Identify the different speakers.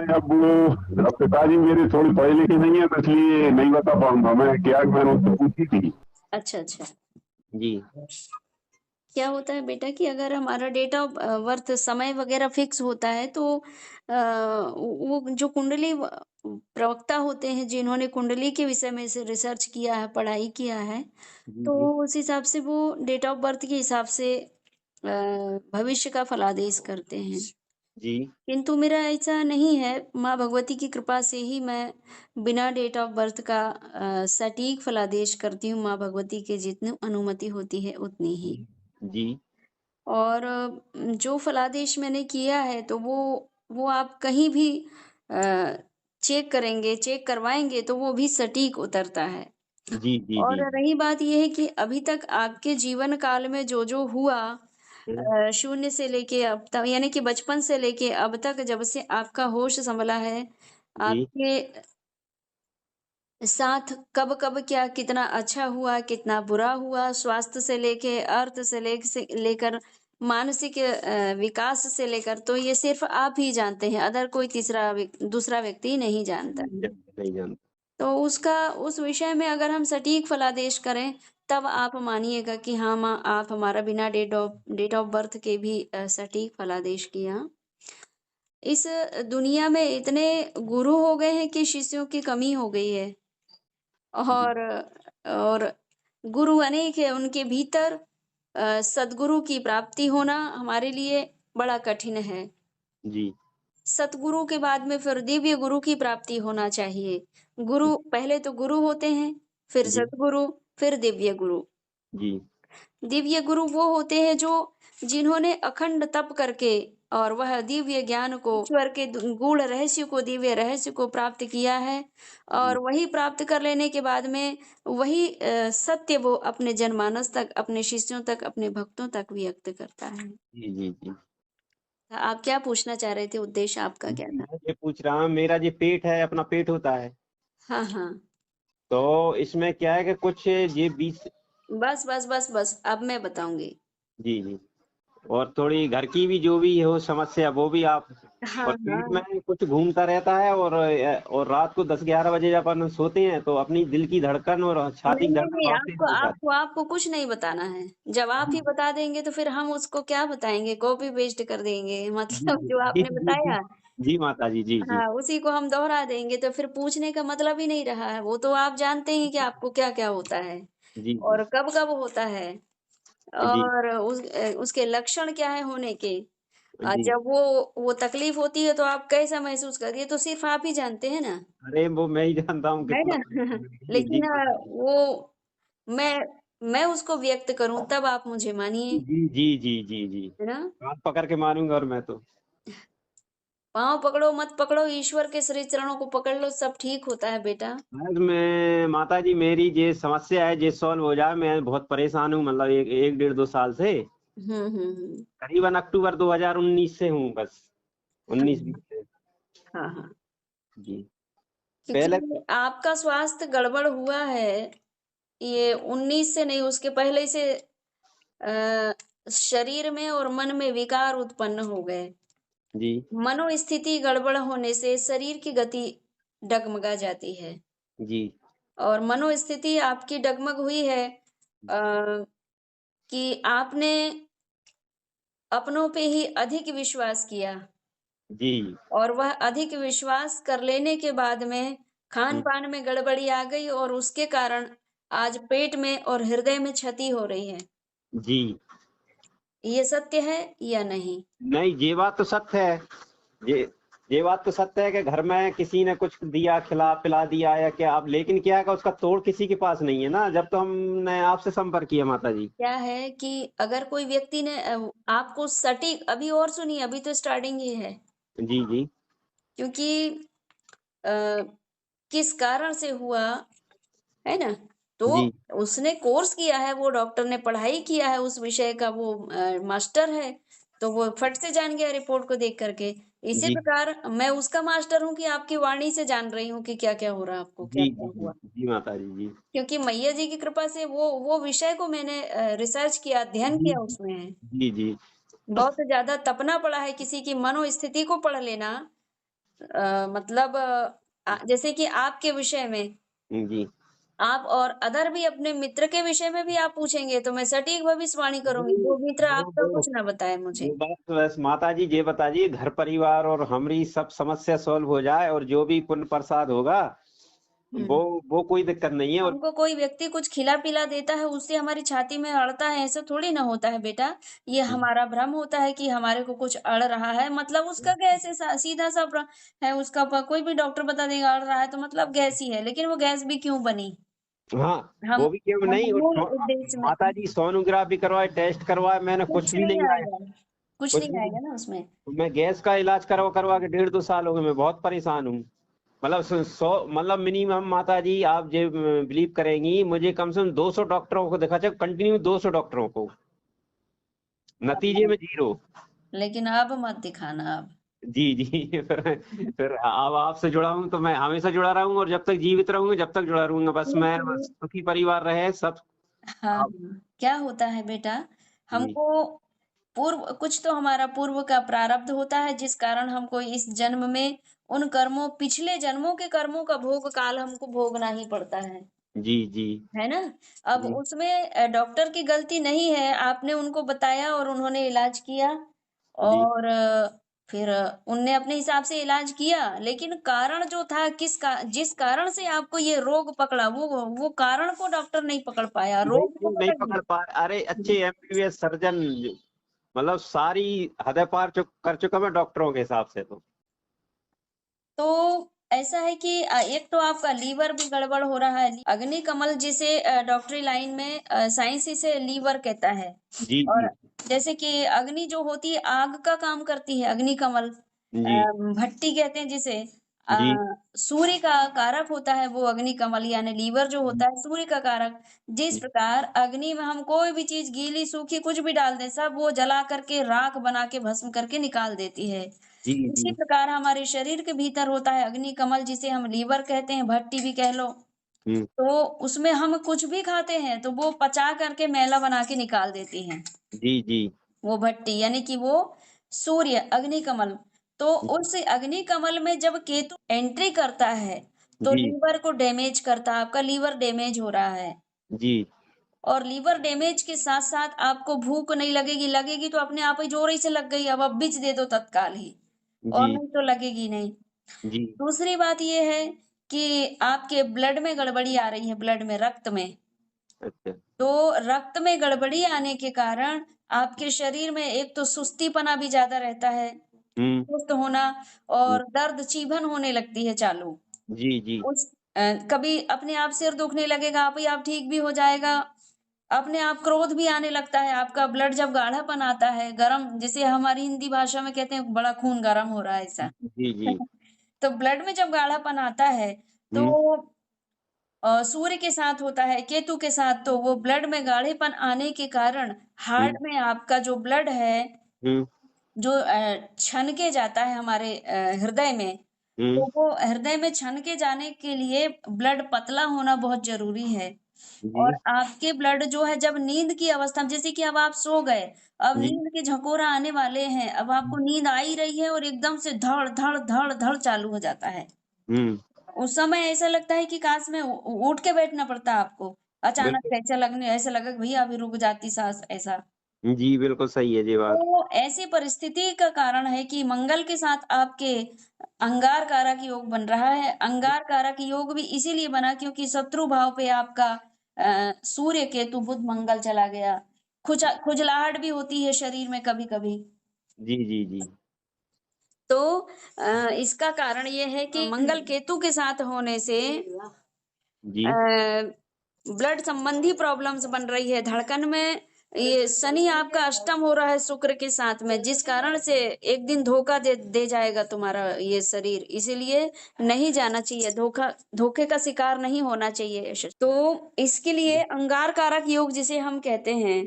Speaker 1: अब पिताजी मेरे थोड़ी पढ़े लिखे नहीं है, तो इसलिए नहीं बता पाऊंगा मैं, क्या मैंने उनसे पूछी थी।
Speaker 2: अच्छा अच्छा।
Speaker 3: जी
Speaker 2: क्या होता है बेटा कि अगर हमारा डेट ऑफ बर्थ समय वगैरह फिक्स होता है तो वो जो कुंडली प्रवक्ता होते हैं जिन्होंने कुंडली के विषय में से रिसर्च किया है, पढ़ाई किया है,
Speaker 3: जी
Speaker 2: तो
Speaker 3: जी
Speaker 2: उस हिसाब से वो डेट ऑफ बर्थ के हिसाब से भविष्य का फलादेश करते हैं।
Speaker 3: जी
Speaker 2: किंतु मेरा ऐसा नहीं है, माँ भगवती की कृपा से ही मैं बिना डेट ऑफ बर्थ का सटीक फलादेश करती हूँ। माँ भगवती के जितनी अनुमति होती है उतनी ही।
Speaker 3: जी
Speaker 2: और जो फलादेश मैंने किया है तो वो आप कहीं भी चेक करेंगे, चेक करवाएँगे तो वो भी सटीक उतरता है।
Speaker 3: जी जी
Speaker 2: और
Speaker 3: जी
Speaker 2: रही बात ये है कि अभी तक आपके जीवन काल में जो-जो हुआ शून्य से लेके अब तक यानी कि बचपन से लेके अब तक जब से आपका होश संभला है,
Speaker 3: जी
Speaker 2: आपके साथ कब-कब क्या कितना अच्छा हुआ, कितना बुरा हुआ, स्वास्थ्य से लेके अर्थ से लेकर मानसिक विकास से लेकर तो ये सिर्फ़ आप ही जानते हैं, अदर कोई दूसरा व्यक्ति नहीं जानता है।
Speaker 3: नहीं जानता।
Speaker 2: तो उसका उस विषय में अगर हम सटीक फलादेश करें, तब आप मानिएगा कि हाँ, माँ आप हमारा बिना डेट ऑफ बर्थ के भी सटीक फलादेश किया। इस दुनिया में इतने गुरु हो गए हैं कि शिष्यों की कमी हो गई है।
Speaker 3: जी
Speaker 2: और और गुरु अनेक है, उनके भीतर सद्गुरु की प्राप्ति होना हमारे लिए बड़ा कठिन है।
Speaker 3: जी
Speaker 2: सतगुरु के बाद में फिर दिव्य गुरु की प्राप्ति होना चाहिए। गुरु पहले तो गुरु होते हैं, फिर
Speaker 3: जी
Speaker 2: सतगुरु, फिर दिव्य गुरु।
Speaker 3: जी
Speaker 2: दिव्य गुरु वो होते हैं जो जिन्होंने अखंड तप करके और वह दिव्य ज्ञान को ईश्वर के गूढ़ रहस्य को दिव्य रहस्य को प्राप्त किया है और
Speaker 3: जी
Speaker 2: वही प्राप्त कर लेने के बाद में वही सत्य वो अपने जनमानस तक अपने शिष्यों तक अपने भक्तों तक व्यक्त करता है।
Speaker 3: जी जी जी
Speaker 2: आप क्या पूछना चाह रहे थे? उद्देश्य आपका क्या
Speaker 3: जी,
Speaker 2: था?
Speaker 3: मैं ये पूछ रहा हूँ, मेरा जो पेट है अपना पेट होता है,
Speaker 2: हाँ हाँ।
Speaker 3: तो इसमें क्या है कि कुछ ये बीच।
Speaker 2: बस अब मैं बताऊंगी।
Speaker 3: जी जी और थोड़ी घर की भी जो भी हो समस्या वो भी आप।
Speaker 2: हाँ
Speaker 3: और पेट
Speaker 2: हाँ।
Speaker 3: में कुछ घूमता रहता है, और रात को 10-11 बजे जब अपन सोते हैं तो अपनी दिल की धड़कन और छाती
Speaker 2: नहीं
Speaker 3: की
Speaker 2: नहीं
Speaker 3: धड़कन
Speaker 2: नहीं,
Speaker 3: बहुत तेज
Speaker 2: आपको
Speaker 3: होता है।
Speaker 2: आपको आपको कुछ नहीं बताना है। जब आप ही बता देंगे तो फिर हम उसको क्या बताएंगे, कॉपी पेस्ट कर देंगे
Speaker 3: जी
Speaker 2: मतलब
Speaker 3: जी
Speaker 2: जो
Speaker 3: जी
Speaker 2: आपने
Speaker 3: जी जी
Speaker 2: बताया
Speaker 3: जी माता जी, जी जी
Speaker 2: हाँ उसी को हम दोहरा देंगे तो फिर पूछने का मतलब ही नहीं रहा है। वो तो आप जानते हैं कि आपको क्या क्या होता है
Speaker 3: जी जी
Speaker 2: और कब कब होता है
Speaker 3: जी
Speaker 2: और उसके लक्षण क्या है होने के।
Speaker 3: जी
Speaker 2: जब वो तकलीफ होती है तो आप कैसा महसूस करती है तो सिर्फ आप ही जानते हैं ना,
Speaker 3: अरे वो मैं ही जानता हूँ
Speaker 2: है
Speaker 3: कितना।
Speaker 2: ना
Speaker 3: जी जी
Speaker 2: लेकिन
Speaker 3: माता जी,
Speaker 2: वो मैं मैं उसको व्यक्त करूं तब आप मुझे मानिए,
Speaker 3: जी जी जी जी जी
Speaker 2: है ना।
Speaker 3: हाथ पकड़ के मारूंगा और मैं तो।
Speaker 2: पाँव पकड़ो मत पकड़ो, ईश्वर के श्री चरणों को पकड़ लो, सब ठीक होता है बेटा।
Speaker 3: आज मैं माता जी, मेरी ये समस्या है ये सॉल्व हो जाए, मैं बहुत परेशान हूँ, मतलब एक एक 1.5-2 साल से।
Speaker 2: हम्म।
Speaker 3: करीबन अक्टूबर 2019 से हूँ बस,
Speaker 2: हाँ
Speaker 3: 19-20 से।
Speaker 2: हाँ हाँ।
Speaker 3: जी पहले।
Speaker 2: क्योंकि आपका स्वास्थ्य गड़बड़ हुआ है, ये 19 से नहीं उसके पहले से शरीर में और मन में विकार उत्पन्न हो गए।
Speaker 3: जी
Speaker 2: मनोस्थिति गड़बड़ होने से शरीर की गति डगमगा जाती है
Speaker 3: जी
Speaker 2: और मनोस्थिति आपकी डगमग हुई है कि आपने अपनों पे ही अधिक विश्वास किया
Speaker 3: जी
Speaker 2: और वह अधिक विश्वास कर लेने के बाद में
Speaker 3: जी
Speaker 2: खान-पान में गड़बड़ी आ गई और उसके कारण आज पेट में और हृदय में क्षति हो रही है।
Speaker 3: जी
Speaker 2: ये सत्य है या नहीं?
Speaker 3: नहीं, ये बात तो सत्य है। ये ये बात तो सत्य है कि घर में किसी ने कुछ दिया, खिला पिला दिया या क्या, अब लेकिन क्या है कि उसका तोड़ किसी के पास नहीं है ना, जब तो हमने आपसे संपर्क किया माता जी।
Speaker 2: क्या है कि अगर कोई व्यक्ति ने आपको सटीक अभी और सुनिए अभी तो स्टार्टिंग ही है
Speaker 3: जी जी
Speaker 2: क्योंकि अ, किस कारण से हुआ है ना तो
Speaker 3: जी
Speaker 2: उसने कोर्स किया है वो डॉक्टर ने पढ़ाई किया है उस विषय का वो मास्टर है तो वो फट से जान गया रिपोर्ट को देख करके इसी
Speaker 3: जी
Speaker 2: प्रकार मैं उसका मास्टर हूँ कि आपकी वाणी से जान रही हूँ कि क्या क्या हो रहा है आपको क्या
Speaker 3: जी
Speaker 2: क्या
Speaker 3: जी जी
Speaker 2: हुआ
Speaker 3: जी माता जी, जी
Speaker 2: क्योंकि मैया जी की कृपा से वो विषय को मैंने रिसर्च किया अध्ययन
Speaker 3: जी
Speaker 2: किया उसमें
Speaker 3: जी जी
Speaker 2: बहुत ज़्यादा तपना पड़ा है किसी की मनोस्थिति को पढ़ लेना मतलब जैसे कि आपके विषय में
Speaker 3: जी
Speaker 2: आप और अदर भी अपने मित्र के विषय में भी आप पूछेंगे तो मैं सटीक भविष्यवाणी करूंगी, वो मित्र आपका
Speaker 3: वो
Speaker 2: कुछ ना बताए मुझे।
Speaker 3: वो बस माता जी ये बताइए, घर परिवार और हमारी सब समस्या सॉल्व हो जाए और जो भी पुण्य प्रसाद होगा वो
Speaker 2: हम्म।
Speaker 3: वो कोई दिक्कत नहीं है। और
Speaker 2: हमको कोई व्यक्ति कुछ खिला पिला देता है उससे हमारी छाती में अड़ता है, ऐसा थोड़ी ना होता है बेटा। ये हमारा भ्रम होता है कि हमारे को कुछ अड़ रहा है, मतलब उसका गैस है, सीधा सा है उसका। कोई भी डॉक्टर बता देगा अड़ रहा है तो मतलब गैस ही है, लेकिन वो गैस भी क्यों बनी?
Speaker 3: हाँ,
Speaker 2: हम
Speaker 3: वो भी क्यों
Speaker 2: हम
Speaker 3: नहीं। और
Speaker 2: मूल उद्देश्य में
Speaker 3: माता जी सोनोग्राफी करवाए, टेस्ट करवाए, मैंने
Speaker 2: कुछ
Speaker 3: कुछ भी
Speaker 2: नहीं
Speaker 3: नहीं आया।
Speaker 2: आएगा, कुछ
Speaker 3: कुछ
Speaker 2: नहीं
Speaker 3: भी नहीं।
Speaker 2: आएगा ना उसमें।
Speaker 3: मैं गैस का इलाज करवा करवा के 1.5-2 साल हो गए, मैं बहुत परेशान हूँ। मतलब 100, मतलब मिनिमम माता जी आप जो बिलीव करेंगी, मुझे कम से कम 200 डॉक्टरों को दिखा, चाहे कंटिन्यू 200 डॉक्टरों को, नतीजे में जीरो।
Speaker 2: लेकिन अब मत दिखाना अब।
Speaker 3: जी जी। फिर अब आपसे जुड़ा हूँ तो मैं हमेशा जुड़ा रहूंगा, और जब तक जीवित रहूंगा जब तक जुड़ा रहूंगा, बस मैं बस सुखी परिवार रहे सब।
Speaker 2: हाँ
Speaker 3: आप।
Speaker 2: हाँ। क्या होता है बेटा,
Speaker 3: जी
Speaker 2: हमको पूर्व कुछ तो हमारा पूर्व का प्रारब्ध होता है जिस कारण हमको इस जन्म में उन कर्मों, पिछले जन्मों के कर्मों का भोग काल हमको भोगना ही पड़ता
Speaker 3: जी जी
Speaker 2: है ना। अब
Speaker 3: जी
Speaker 2: उसमें डॉक्टर की गलती नहीं है, आपने उनको बताया और उन्होंने इलाज किया
Speaker 3: जी
Speaker 2: और फिर उनने अपने हिसाब से इलाज किया, लेकिन कारण जो था जिस कारण से आपको ये रोग पकड़ा, वो कारण को डॉक्टर नहीं पकड़ पाया,
Speaker 3: नहीं
Speaker 2: रोग को
Speaker 3: नहीं नहीं
Speaker 2: पकड़
Speaker 3: पकड़ पा। अरे
Speaker 2: लिया।
Speaker 3: अच्छे एमबीबीएस सर्जन, मतलब सारी हदें पार कर चुका मैं डॉक्टरों के हिसाब से तो।
Speaker 2: तो ऐसा है कि एक तो आपका लीवर भी गड़बड़ हो रहा है। अग्नि कमल जिसे डॉक्टरी लाइन में साइंस इसे लीवर कहता है।
Speaker 3: जी
Speaker 2: और
Speaker 3: जी
Speaker 2: जैसे कि अग्नि जो होती है आग का काम करती है, अग्नि कमल
Speaker 3: जी
Speaker 2: भट्टी कहते हैं जिसे। अ,
Speaker 3: जी
Speaker 2: सूर्य का कारक होता है वो अग्नि कमल, यानी लीवर जो होता है सूर्य का कारक। जिस प्रकार अग्नि में हम कोई भी चीज गीली सूखी कुछ भी डाल दें, सब वो जला करके राख बना के भस्म करके निकाल देती है।
Speaker 3: जी
Speaker 2: इसी
Speaker 3: जी
Speaker 2: प्रकार हमारे शरीर के भीतर होता है अग्नि कमल जिसे हम लीवर कहते हैं, भट्टी भी कह लो।
Speaker 3: हम्म,
Speaker 2: तो उसमें हम कुछ भी खाते हैं तो वो पचा करके मैला बना के निकाल देती है
Speaker 3: जी जी
Speaker 2: वो भट्टी, यानी कि वो सूर्य अग्नि कमल। तो उस अग्नि कमल में जब केतु एंट्री करता है तो
Speaker 3: जी
Speaker 2: लीवर को डैमेज करता है, आपका लीवर डैमेज हो रहा है।
Speaker 3: जी
Speaker 2: और लीवर डैमेज के साथ साथ आपको भूख नहीं लगेगी, लगेगी तो अपने आप ही जोर से लग गई, अब बिच दे दो तत्काल ही, और
Speaker 3: जी
Speaker 2: नहीं तो लगेगी नहीं।
Speaker 3: जी।
Speaker 2: दूसरी बात ये है कि आपके ब्लड में गड़बड़ी आ रही है, ब्लड में, रक्त में।
Speaker 3: अच्छा।
Speaker 2: तो रक्त में गड़बड़ी आने के कारण आपके शरीर में एक तो सुस्तीपना भी ज्यादा रहता है,
Speaker 3: हम्म
Speaker 2: सुस्त होना, और दर्द चीभन होने लगती है चालू।
Speaker 3: जी जी
Speaker 2: उस कभी अपने आप सिर दुखने लगेगा, आप ही आप ठीक भी हो जाएगा। अपने आप क्रोध भी आने लगता है, आपका ब्लड जब गाढ़ापन आता है, गरम, जिसे हमारी हिंदी भाषा में कहते हैं बड़ा खून गरम हो रहा है, ऐसा।
Speaker 3: जी जी।
Speaker 2: तो ब्लड में जब गाढ़ापन आता है तो
Speaker 3: हम्म
Speaker 2: सूर्य के साथ होता है, केतु के साथ, तो वो ब्लड में गाढ़ेपन आने के कारण हार्ट
Speaker 3: हम्म
Speaker 2: में आपका जो ब्लड है
Speaker 3: हम्म
Speaker 2: जो छनके जाता है हमारे हृदय में, तो
Speaker 3: हम्म,
Speaker 2: वो हृदय में छनके जाने के लिए ब्लड पतला होना बहुत जरूरी है। और
Speaker 3: जी
Speaker 2: आपके ब्लड जो है जब नींद की अवस्था में, जैसे कि अब आप सो गए, अब
Speaker 3: जी
Speaker 2: नींद के झकोरा आने वाले हैं, अब आपको नींद आ ही रही है और एकदम से धड़ धड़ धड़ धड़ चालू हो जाता है।
Speaker 3: हम्म।
Speaker 2: उस समय ऐसा लगता है कि काश में उठ के बैठना पड़ता आपको। अचानक
Speaker 3: बिल्कुल।
Speaker 2: से ऐसा लगा कि भैया अभी रुक जाती सांस, ऐसा।
Speaker 3: जी बिल्कुल सही है ये बात।
Speaker 2: तो ऐसी परिस्थिति का कारण है कि मंगल के साथ आपके अंगार कारक योग बन रहा है। अंगार कारक योग भी इसीलिए बना क्योंकि शत्रु भाव पे आपका सूर्य केतु बुध मंगल चला गया। खुजलाहट भी होती है शरीर में कभी कभी।
Speaker 3: जी जी जी
Speaker 2: तो इसका कारण ये है कि मंगल केतु के साथ होने से
Speaker 3: जी
Speaker 2: ब्लड संबंधी प्रॉब्लम्स बन रही है, धड़कन में। ये शनि आपका अष्टम हो रहा है शुक्र के साथ में, जिस कारण से एक दिन धोखा दे जाएगा तुम्हारा ये शरीर, इसीलिए नहीं जाना चाहिए, धोखे का शिकार नहीं होना चाहिए। तो इसके लिए अंगार कारक योग जिसे हम कहते हैं,